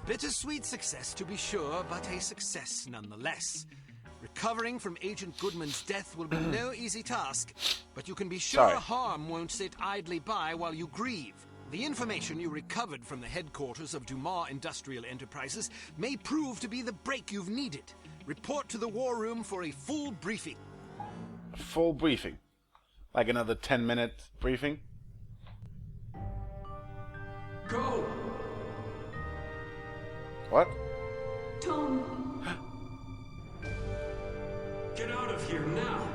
Bittersweet success, to be sure, but a success nonetheless. Recovering from Agent Goodman's death will be no easy task, but you can be sure harm won't sit idly by while you grieve. The information you recovered from the headquarters of Dumas Industrial Enterprises may prove to be the break you've needed. Report to the war room for a full briefing. A full briefing? Like another 10-minute briefing? Go! What? Tom! Get out of here now!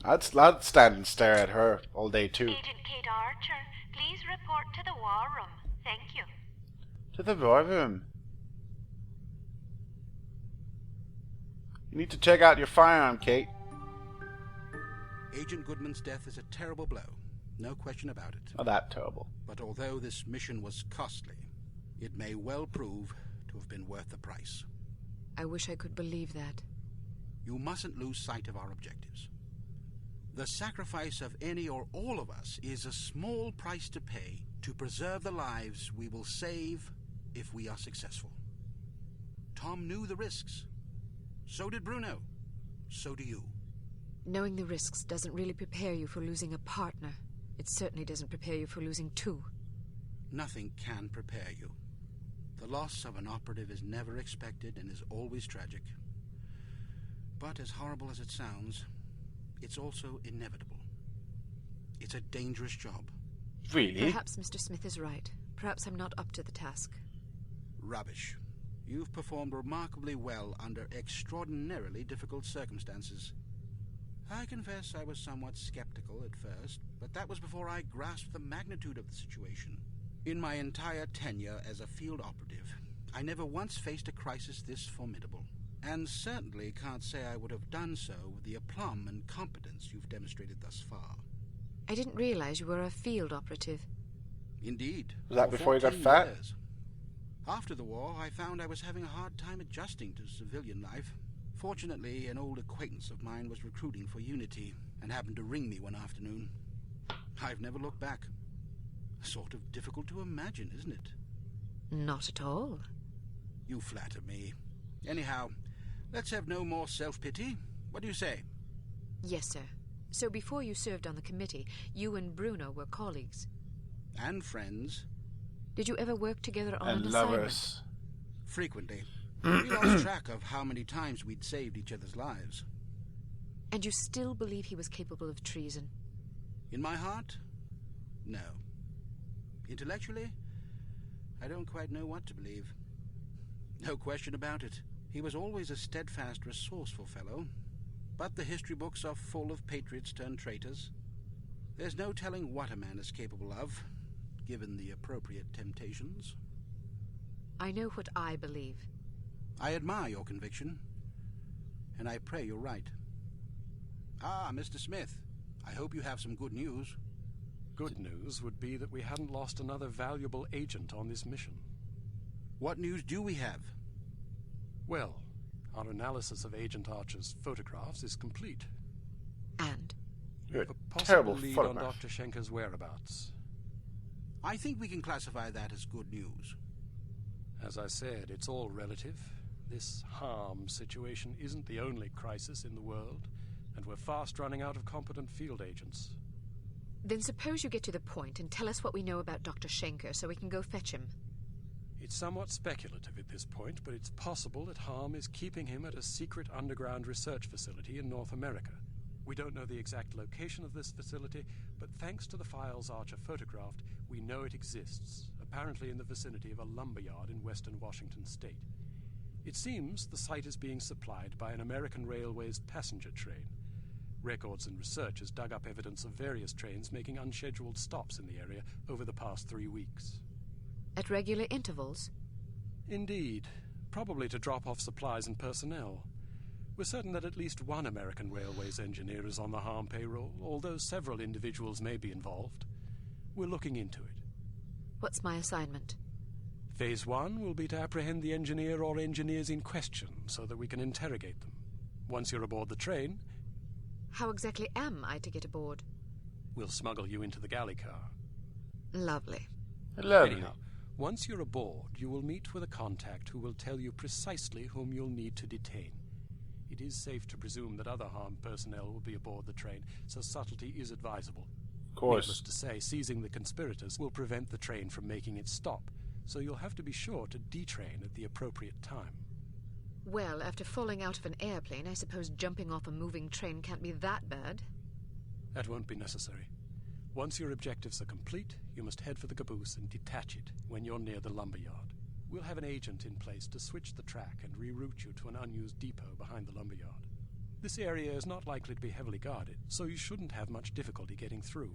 I'd stand and stare at her all day too. Agent Cate Archer, please report to the war room. Thank you. To the war room. You need to check out your firearm, Kate. Agent Goodman's death is a terrible blow. No question about it. Not that terrible. But although this mission was costly, it may well prove to have been worth the price. I wish I could believe that. You mustn't lose sight of our objectives. The sacrifice of any or all of us is a small price to pay to preserve the lives we will save if we are successful. Tom knew the risks. So did Bruno. So do you. Knowing the risks doesn't really prepare you for losing a partner. It certainly doesn't prepare you for losing two. Nothing can prepare you. The loss of an operative is never expected and is always tragic. But as horrible as it sounds, it's also inevitable. It's a dangerous job. Really? Perhaps Mr. Smith is right. Perhaps I'm not up to the task. Rubbish. You've performed remarkably well under extraordinarily difficult circumstances. I confess I was somewhat skeptical at first, but that was before I grasped the magnitude of the situation. In my entire tenure as a field operative, I never once faced a crisis this formidable, and certainly can't say I would have done so with the aplomb and competence you've demonstrated thus far. I didn't realize you were a field operative. Indeed. Was that For before you got 14 fat? years. After the war, I found I was having a hard time adjusting to civilian life. Fortunately, an old acquaintance of mine was recruiting for Unity and happened to ring me one afternoon. I've never looked back. Sort of difficult to imagine, isn't it? Not at all. You flatter me. Anyhow, let's have no more self-pity. What do you say? Yes, sir. So before you served on the committee, you and Bruno were colleagues. And friends. Did you ever work together on And an lovers. assignment? Frequently. We lost track of how many times we'd saved each other's lives. And you still believe he was capable of treason? In my heart? No. Intellectually? I don't quite know what to believe. No question about it. He was always a steadfast, resourceful fellow. But the history books are full of patriots turned traitors. There's no telling what a man is capable of, given the appropriate temptations. I know what I believe. I admire your conviction, and I pray you're right. Ah, Mr. Smith, I hope you have some good news. Good news would be that we hadn't lost another valuable agent on this mission. What news do we have? Well, our analysis of Agent Archer's photographs is complete. And? You're A a possible terrible lead on photograph. Dr. Schenker's whereabouts. I think we can classify that as good news. As I said, it's all relative. This harm situation isn't the only crisis in the world, and we're fast running out of competent field agents. Then suppose you get to the point and tell us what we know about Dr. Schenker so we can go fetch him. It's somewhat speculative at this point, but it's possible that Harm is keeping him at a secret underground research facility in North America. We don't know the exact location of this facility, but thanks to the files Archer photographed, we know it exists, apparently in the vicinity of a lumberyard in western Washington state. It seems the site is being supplied by an American Railways passenger train. Records and research has dug up evidence of various trains making unscheduled stops in the area over the past 3 weeks. At regular intervals? Indeed. Probably to drop off supplies and personnel. We're certain that at least one American Railways engineer is on the Harm payroll, although several individuals may be involved. We're looking into it. What's my assignment? Phase 1 will be to apprehend the engineer or engineers in question so that we can interrogate them. Once you're aboard the train, How exactly am I to get aboard? we'll smuggle you into the galley car. Lovely. Lovely. Anyhow, once you're aboard, you will meet with a contact who will tell you precisely whom you'll need to detain. It is safe to presume that other harmed personnel will be aboard the train, so subtlety is advisable. Of course. Needless to say, seizing the conspirators will prevent the train from making its stop, so you'll have to be sure to detrain at the appropriate time. Well, after falling out of an airplane, I suppose jumping off a moving train can't be that bad. That won't be necessary. Once your objectives are complete, you must head for the caboose and detach it when you're near the lumberyard. We'll have an agent in place to switch the track and reroute you to an unused depot behind the lumberyard. This area is not likely to be heavily guarded, so you shouldn't have much difficulty getting through.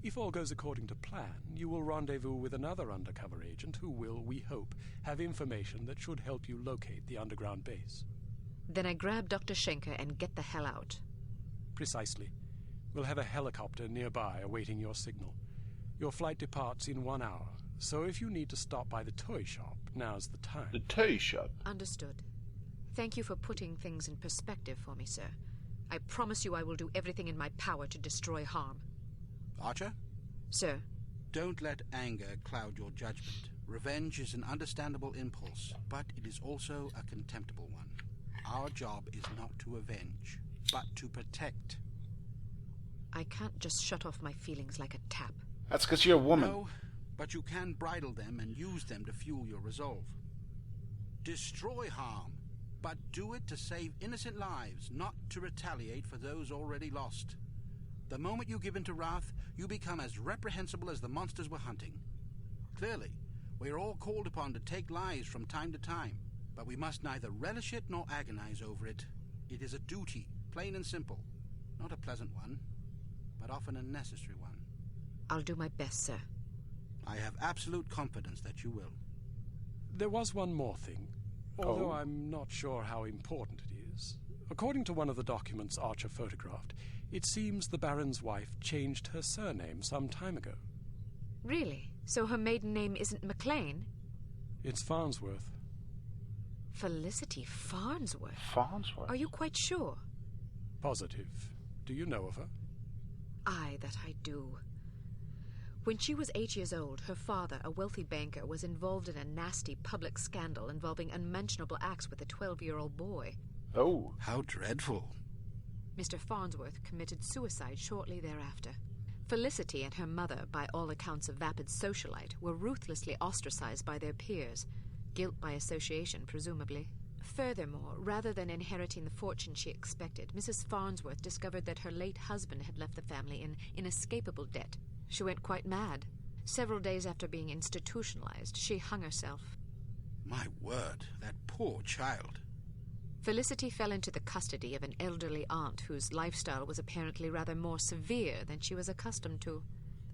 If all goes according to plan, you will rendezvous with another undercover agent who will, we hope, have information that should help you locate the underground base. Then I grab Dr. Schenker and get the hell out. Precisely. We'll have a helicopter nearby awaiting your signal. Your flight departs in 1 hour, so if you need to stop by the toy shop, now's the time. The toy shop. Understood. Thank you for putting things in perspective for me, sir. I promise you I will do everything in my power to destroy harm. Archer, Sir, don't let anger cloud your judgment. Revenge is an understandable impulse, but it is also a contemptible one. Our job is not to avenge, but to protect. I can't just shut off my feelings like a tap. That's because you're a woman. No, but you can bridle them and use them to fuel your resolve. Destroy harm, but do it to save innocent lives, not to retaliate for those already lost. The moment you give in to wrath, you become as reprehensible as the monsters we're hunting. Clearly, we are all called upon to take lives from time to time, but we must neither relish it nor agonize over it. It is a duty, plain and simple. Not a pleasant one, but often a necessary one. I'll do my best, sir. I have absolute confidence that you will. There was one more thing, although Oh. I'm not sure how important it is. According to one of the documents Archer photographed, it seems the Baron's wife changed her surname some time ago. Really? So her maiden name isn't McLean? It's Farnsworth. Felicity Farnsworth? Farnsworth. Are you quite sure? Positive. Do you know of her? Aye, that I do. When she was 8 years old, her father, a wealthy banker, was involved in a nasty public scandal involving unmentionable acts with a 12-year-old boy. Oh. How dreadful. Mr. Farnsworth committed suicide shortly thereafter. Felicity and her mother, by all accounts a vapid socialite, were ruthlessly ostracized by their peers. Guilt by association, presumably. Furthermore, rather than inheriting the fortune she expected, Mrs. Farnsworth discovered that her late husband had left the family in inescapable debt. She went quite mad. Several days after being institutionalized, she hung herself. My word, that poor child. Felicity fell into the custody of an elderly aunt whose lifestyle was apparently rather more severe than she was accustomed to.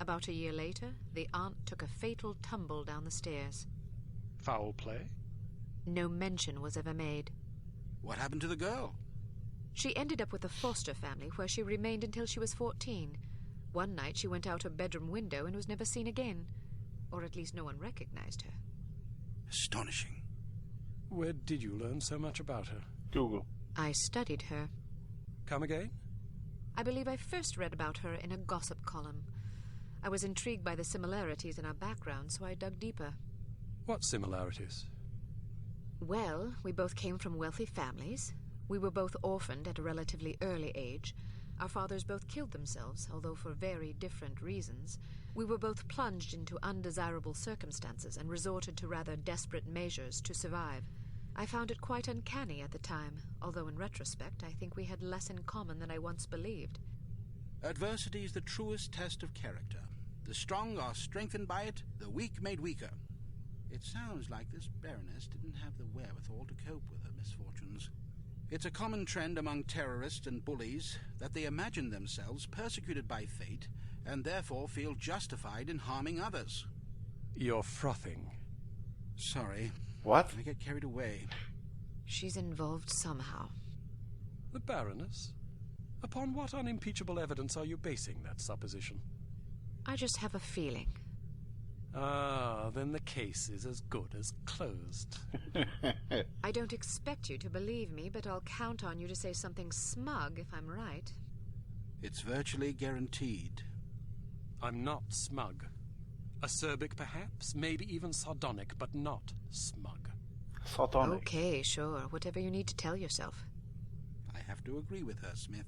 About a year later, the aunt took a fatal tumble down the stairs. Foul play? No mention was ever made. What happened to the girl? She ended up with a foster family where she remained until she was 14. One night she went out her bedroom window and was never seen again. Or at least no one recognized her. Astonishing. Where did you learn so much about her? Google. I studied her. Come again? I believe I first read about her in a gossip column. I was intrigued by the similarities in our background, so I dug deeper. What similarities? Well, we both came from wealthy families. We were both orphaned at a relatively early age. Our fathers both killed themselves, although for very different reasons. We were both plunged into undesirable circumstances and resorted to rather desperate measures to survive. I found it quite uncanny at the time, although in retrospect I think we had less in common than I once believed. Adversity is the truest test of character. The strong are strengthened by it, the weak made weaker. It sounds like this Baroness didn't have the wherewithal to cope with her misfortunes. It's a common trend among terrorists and bullies that they imagine themselves persecuted by fate and therefore feel justified in harming others. You're frothing. Sorry, What? I get carried away. She's involved somehow. The Baroness? Upon what unimpeachable evidence are you basing that supposition? I just have a feeling. Ah, then the case is as good as closed. I don't expect you to believe me, but I'll count on you to say something smug if I'm right. It's virtually guaranteed. I'm not smug. Acerbic, perhaps, maybe even sardonic, but not smug. Sardonic. Okay, sure. Whatever you need to tell yourself. I have to agree with her, Smith.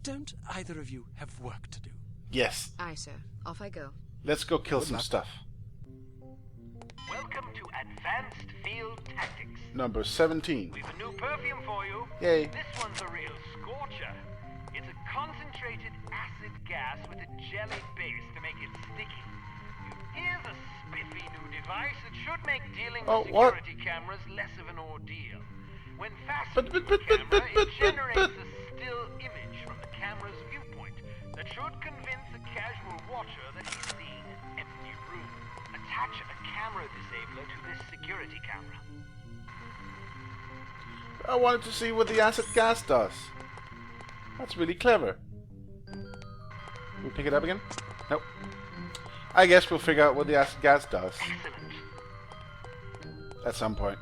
Don't either of you have work to do? Yes. Aye, sir. Off I go. Let's go kill Good some luck. stuff. Welcome to Advanced Field Tactics. Number 17. We've a new perfume for you. Yay. This one's a real scorcher. It's a concentrated acid gas with a jelly base to make it sticky. Here's a spiffy new device that should make dealing with security cameras less of an ordeal. When fastened to a camera, it generates a still image from the camera's viewpoint that should convince a casual watcher that he's seeing an empty room. Attach a camera disabler to this security camera. I wanted to see what the acid gas does. That's really clever. Can we pick it up again? Nope. I guess we'll figure out what the acid gas does. Excellent. At some point.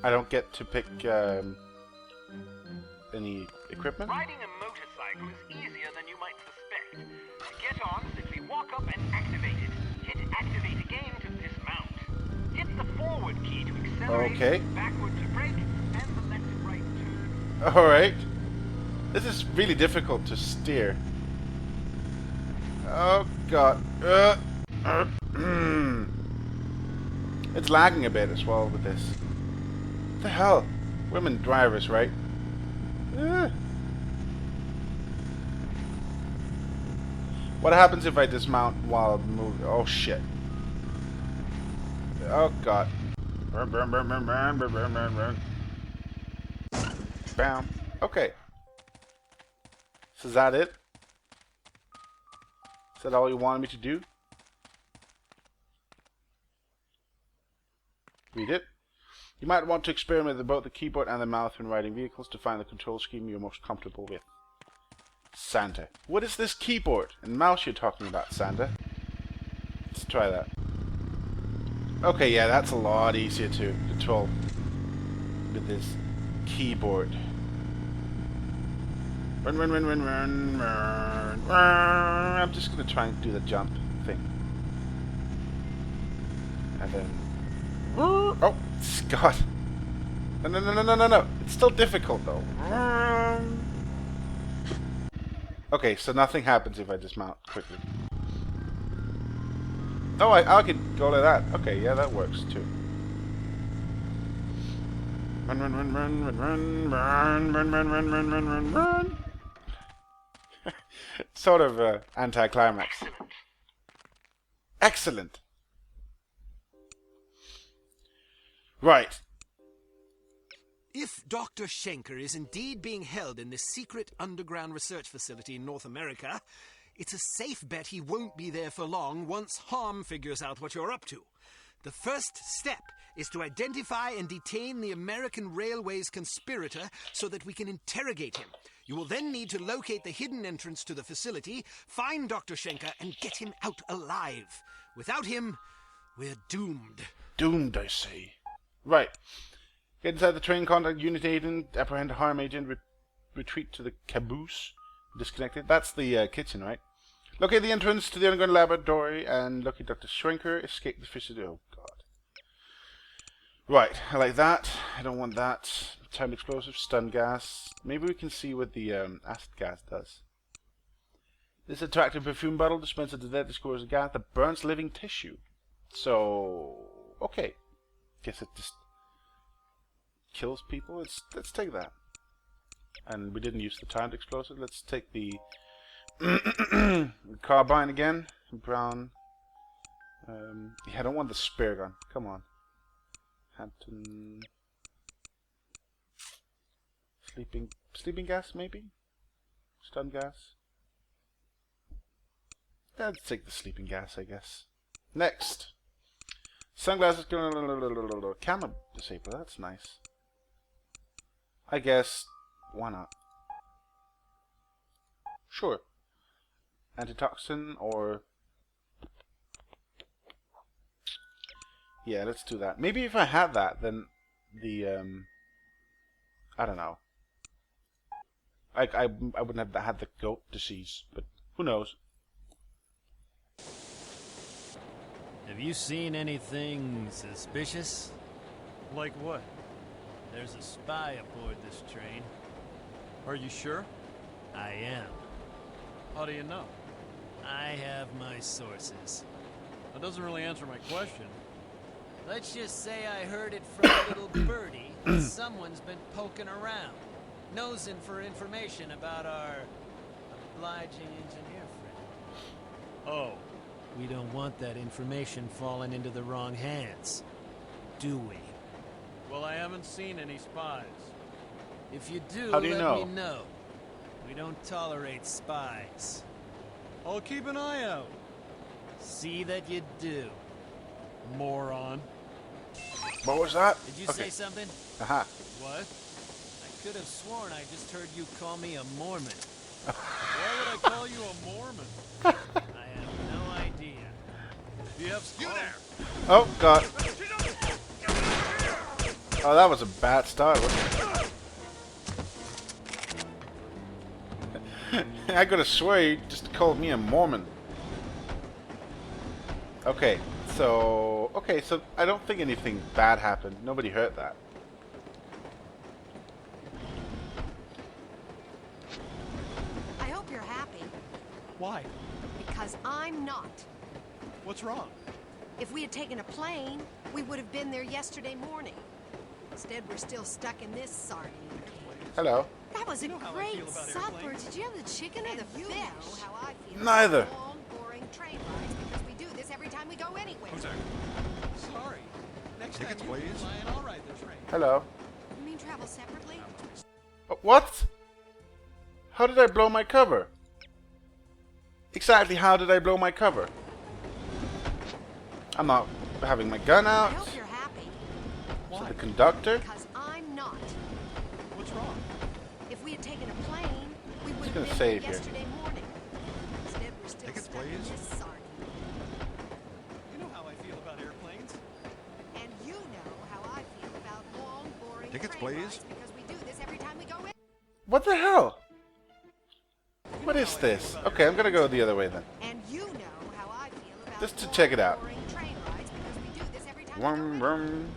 I don't get to pick any equipment. Riding a motorcycle is easier than you might suspect. To get on, simply walk up and activate it. Hit activate again to dismount. Hit the forward key to accelerate, Okay. backward to brake, and the left and right turn. Alright. This is really difficult to steer. Oh god. It's lagging a bit as well with this. What the hell? Women drivers, right? What happens if I dismount while moving? Oh shit. Oh god. Bam. Okay. So is that it? Is that all you wanted me to do? Read it. You might want to experiment with both the keyboard and the mouse when riding vehicles to find the control scheme you're most comfortable with. Santa. What is this keyboard and mouse you're talking about, Santa? Let's try that. Okay, yeah, that's a lot easier to control with this keyboard. Run, run, run, run, run, run, run. I'm just going to try and do the jump thing. And then... Oh, God. No, no, no, no, no, no, no. It's still difficult, though. Okay, so nothing happens if I dismount quickly. Oh, I could go like that. Okay, yeah, that works, too. Run, run, run, run, run, run, run, run, run, run, run, run, run, run. Sort of anticlimax. Excellent. Right. If Dr. Schenker is indeed being held in this secret underground research facility in North America, it's a safe bet he won't be there for long once Harm figures out what you're up to. The first step is to identify and detain the American Railways conspirator so that we can interrogate him. You will then need to locate the hidden entrance to the facility, find Dr. Schenker, and get him out alive. Without him, we're doomed. Doomed, I say. Right. Get inside the train, contact unit agent, apprehend Harm agent, retreat to the caboose. Disconnected. That's the kitchen, right? Locate the entrance to the underground laboratory and locate Dr. Schenker. Escape the facility. Oh, God. Right. I like that. I don't want that. Timed explosive, stun gas. Maybe we can see what the acid gas does. This attractive perfume bottle dispenses the deadly scores of gas that burns living tissue. So, okay. Guess it just kills people. Let's take that. And we didn't use the timed explosive. Let's take the carbine again. Brown. Yeah, I don't want the spear gun. Come on. Hampton. Sleeping gas, maybe? Stun gas? Yeah, let's take the sleeping gas, I guess. Next. Sunglasses. Camera disable. That's nice. I guess. Why not? Sure. antitoxin or... Yeah, let's do that. Maybe if I had that, then the I don't know. I wouldn't have had the goat disease, but who knows? Have you seen anything suspicious? Like what? There's a spy aboard this train. Are you sure? I am. How do you know? I have my sources. That doesn't really answer my question. Let's just say I heard it from a little birdie that someone's been poking around, nosing for information about our obliging engineer friend. Oh. We don't want that information falling into the wrong hands, do we? Well, I haven't seen any spies. If you do, How do you let know? me know. We don't tolerate spies. I'll keep an eye out. See that you do. Moron. What was that? Did you Okay. say something? Aha. What? I could have sworn I just heard you call me a Mormon. Why would I call you a Mormon? I have no idea. Do you have... You there! Oh, God. Oh, that was a bad start, wasn't it? I could have swear you just called me a Mormon. Okay, so I don't think anything bad happened. Nobody heard that. I hope you're happy, Why? because I'm not. What's wrong? If we had taken a plane, we would have been there yesterday morning. Instead, we're still stuck in this sardine. Hello. That was a how I great feel about supper. airplanes. Did you have the chicken or the fish? Know how I feel Neither. about long, boring train rides because we do this every time we go anywhere. Sorry. Next Tickets, time you please. fly and I'll ride the train. Hello. You mean travel separately? What? How did I blow my cover? Exactly how did I blow my cover? I'm not having my gun I out. hope you're happy, So Why? the conductor. because I'm not. What's wrong? If we had taken a plane, we would have gonna been save there here. yesterday morning. Instead, we're still Tickets, stuck in please. this sardine. You know how I feel about airplanes. And you know how I feel about long, boring Tickets, train please. rides because we do this every time we go in. What the hell? What is this? Okay, I'm gonna go the other way then. And you know how I feel about Just to long, check it out. boring train rides because we do this every time Vroom, we go in. vroom.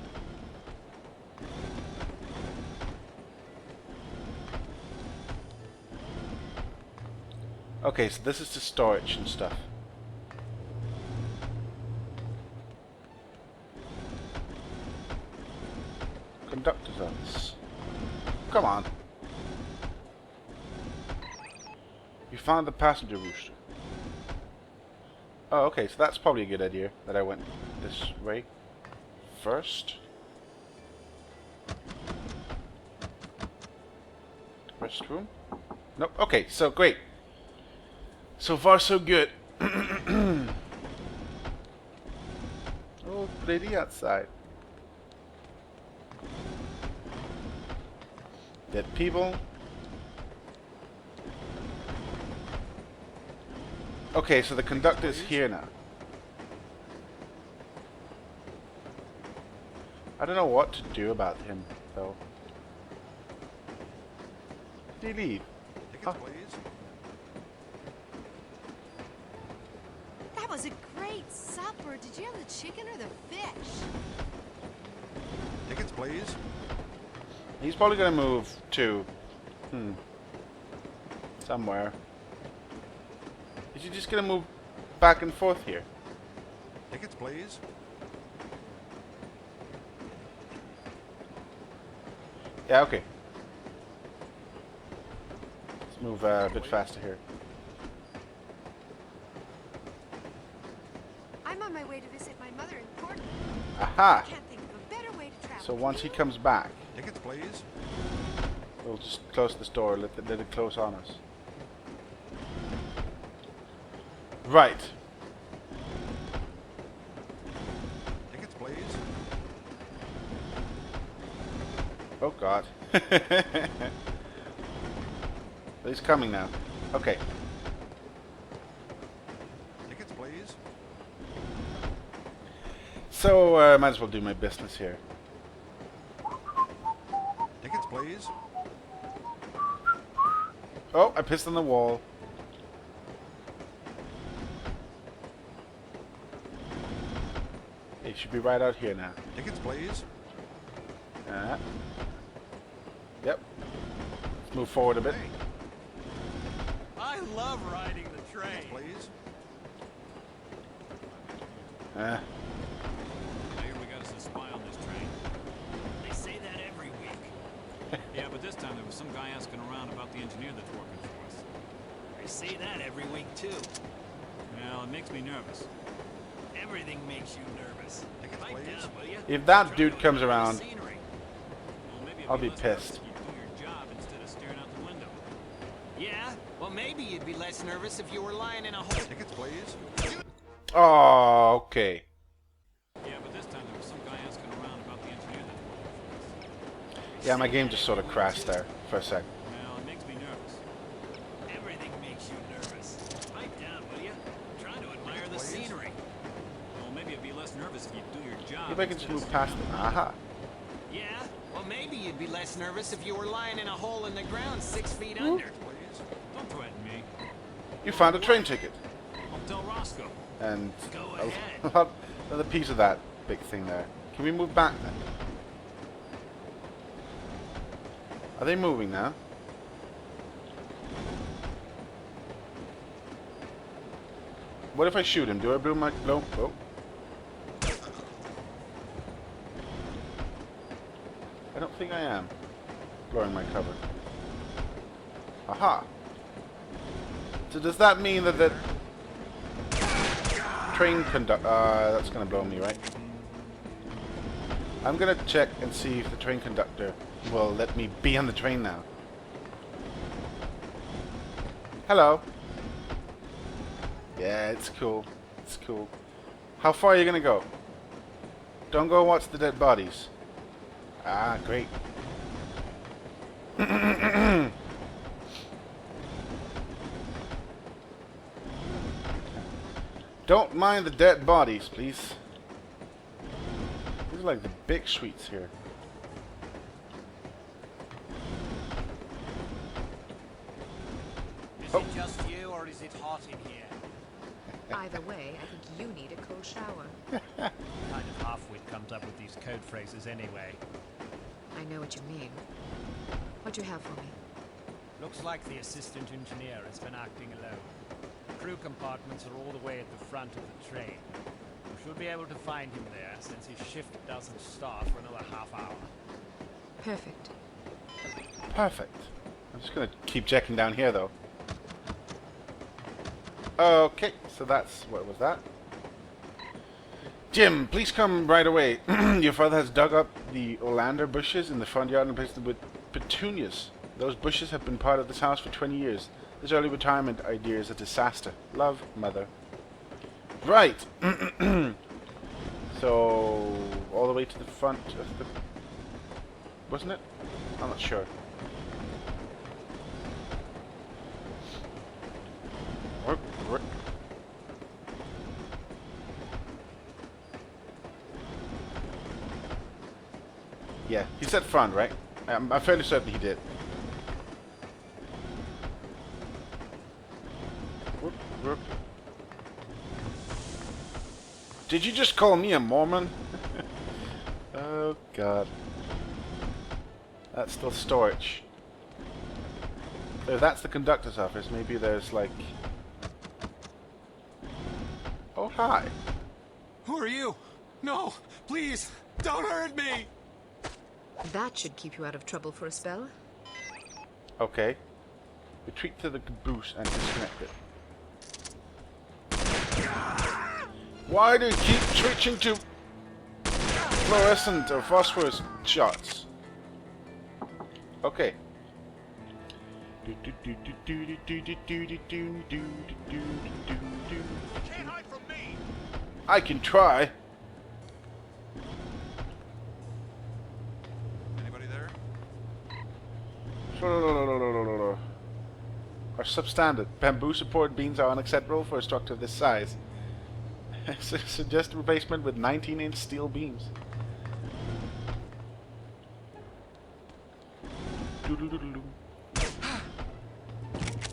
Okay, so this is the storage and stuff. Conductor's office. Come on. You found the passenger rooster. Oh, okay, so that's probably a good idea that I went this way first. Restroom? Nope, okay, so great. So far, so good. Oh, pretty outside. Dead people. Okay, so the conductor is here now. I don't know what to do about him, though. Did he leave? Tickets, Oh. please. That was a great supper. Did you have the chicken or the fish? Tickets, please. He's probably gonna move to... somewhere. Is he just gonna move back and forth here? Tickets, please. Yeah, okay. Let's move a bit faster here. I'm on my way to visit my mother in Portland. Aha! Can't think of a better way to travel. So once he comes back, Tickets, please. we'll just close this door, let it close on us. Right. Tickets, please. Oh god. He's coming now. Okay. So, might as well do my business here. Tickets, please. Oh, I pissed on the wall. It should be right out here now. Tickets, please. Yep. Let's move forward a bit. I love riding the train. Tickets, please. I hear we got us a spy on this train. They say that every week. Yeah, but this time there was some guy asking around about the engineer that's working for us. They say that every week, too. Well, it makes me nervous. Everything makes you nervous. Pipe down, will you? If that dude comes around, Well, maybe it'd I'll be less nervous pissed. if you do your job instead of staring out the window. Yeah? Well, maybe you'd be less nervous if you were lying in a hole. Tickets, please. Oh, okay. Yeah, but this time there was some guy asking around about the engineer that's working for us. Yeah, my game just sort of crashed there for a sec. Well, it makes me nervous. Everything makes you nervous. Pipe down, will you? I'm trying to admire the scenery. Well, maybe it'd be less nervous if you do your job. If I can just move past them. Aha. Yeah? Well, maybe you'd be less nervous if you were lying in a hole in the ground 6 feet under. Please. Don't threaten me. You found a train ticket. I'll tell Roscoe. And Go a ahead. lot, another piece of that big thing there. Can we move back then? Are they moving now? What if I shoot him? Do I blow my blow? Oh. I don't think I am blowing my cover. Aha. So does that mean that the train conductor... that's gonna blow me, right? I'm gonna check and see if the train conductor will let me be on the train now. Hello. Yeah, it's cool. It's cool. How far are you gonna go? Don't go watch the dead bodies. Ah, great. Don't mind the dead bodies, please. These are like the big suites here. Is Oh. it just you, or is it hot in here? Either way, I think you need a cold shower. Kind of half-wit comes up with these code phrases anyway. I know what you mean. What do you have for me? Looks like the assistant engineer has been acting alone. Crew compartments are all the way at the front of the train. You should be able to find him there, since his shift doesn't start for another half hour. Perfect. Perfect. I'm just gonna keep checking down here, though. Okay, so that's... what was that? Jim, please come right away. Your father has dug up the oleander bushes in the front yard and replaced them with petunias. Those bushes have been part of this house for 20 years. This early retirement idea is a disaster. Love, Mother. Right. So, all the way to the front of the... wasn't it? I'm not sure. Work. Yeah, he said front, right? I'm fairly certain he did. Work. Did you just call me a Mormon? Oh god. That's still storage. So if that's the conductor's office, maybe there's like... Oh, hi. Who are you? No, please, don't hurt me! That should keep you out of trouble for a spell. Okay. Retreat to the caboose and disconnect it. Why do you keep switching to fluorescent or phosphorus shots? Okay. Can't hide from me! I can try. Anybody there? Are substandard. Bamboo supported beams are unacceptable for a structure of this size. Suggest replacement with 19-inch steel beams.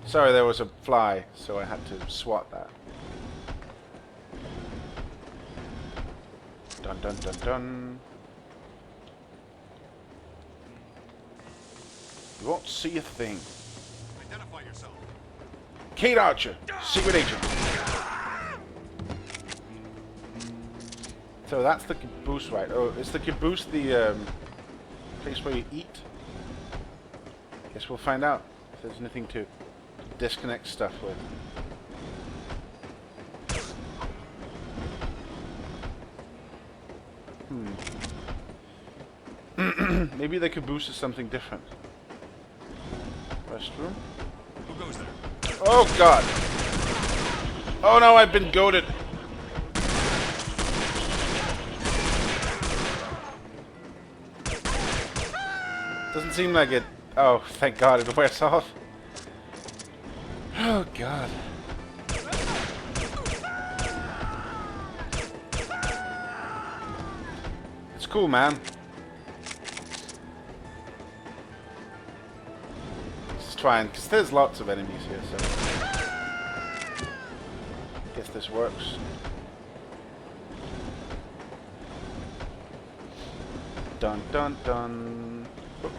Sorry, there was a fly, so I had to swat that. Dun dun dun dun. You won't see a thing. Identify yourself. Cate Archer, secret agent. So that's the caboose, right? Oh, is the caboose the place where you eat? Guess we'll find out if there's anything to disconnect stuff with. Maybe the caboose is something different. Restroom? Who goes there? Oh god! Oh no, I've been goaded! Doesn't seem like it. Oh, thank god, it wears off. Oh god. It's cool, man. Just trying, because there's lots of enemies here, so. Guess this works. Dun dun dun. Oh.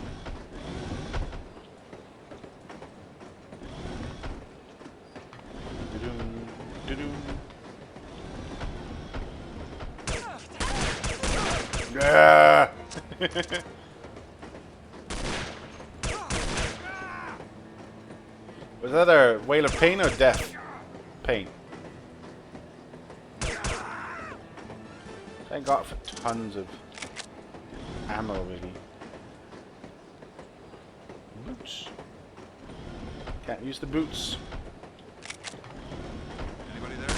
Yeah. Was that a wail of pain or death? Pain. Thank God for tons of ammo, really. Boots. Can't use the boots. Anybody there?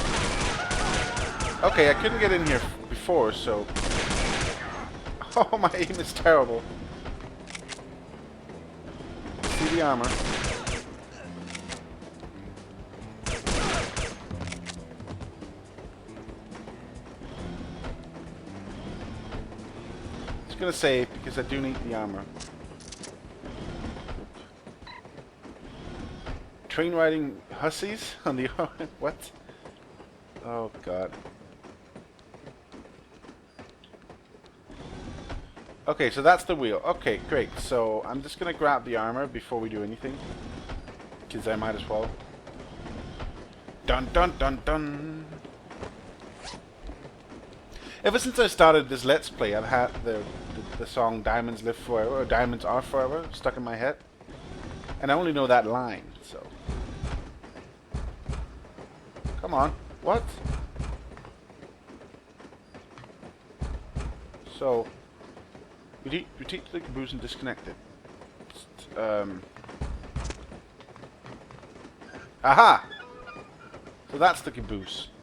Okay, I couldn't get in here before, so... Oh, my aim is terrible. See the armor. Just gonna save because I do need the armor. Train riding hussies on the what? Oh god. Okay, so that's the wheel. Okay, great. So I'm just gonna grab the armor before we do anything, because I might as well. Dun dun dun dun. Ever since I started this Let's Play, I've had the song "Diamonds Live Forever" or "Diamonds Are Forever" stuck in my head, and I only know that line. So come on, what? So. Retreat to the caboose and disconnect it. Aha! So that's the caboose.